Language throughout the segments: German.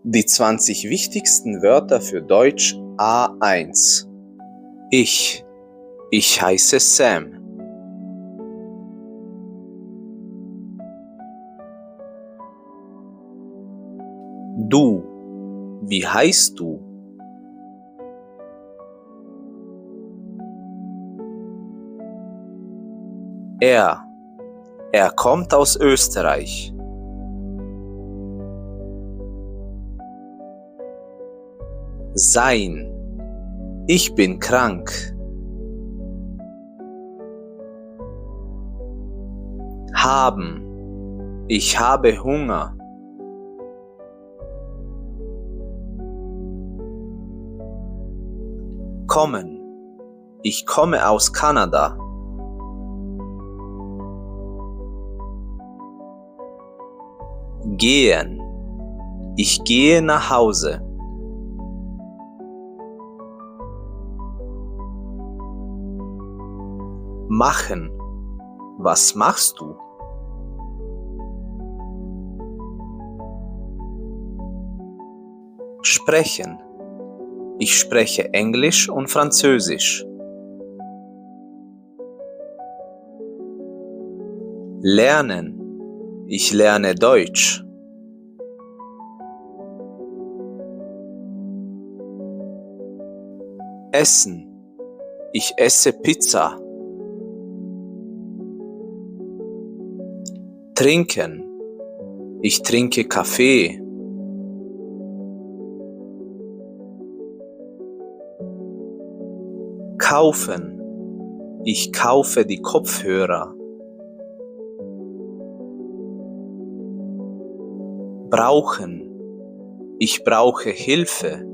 Die 20 wichtigsten Wörter für Deutsch A1. Ich heiße Sam. Du, wie heißt du? Er kommt aus Österreich. Sein, ich bin krank. Haben, ich habe Hunger. Kommen, ich komme aus Kanada. Gehen, ich gehe nach Hause. Machen, was machst du? Sprechen, ich spreche Englisch und Französisch. Lernen, ich lerne Deutsch. Essen, ich esse Pizza. Trinken, ich trinke Kaffee. Kaufen, ich kaufe die Kopfhörer. Brauchen, ich brauche Hilfe.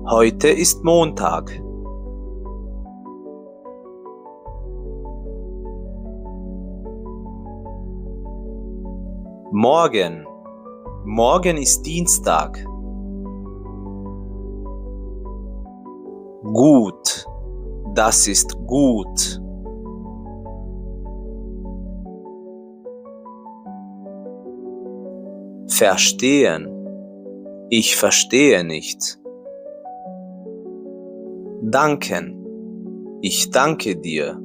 Heute ist Montag. Morgen ist Dienstag. Gut, das ist gut. Verstehen, ich verstehe nicht. Danken, ich danke dir.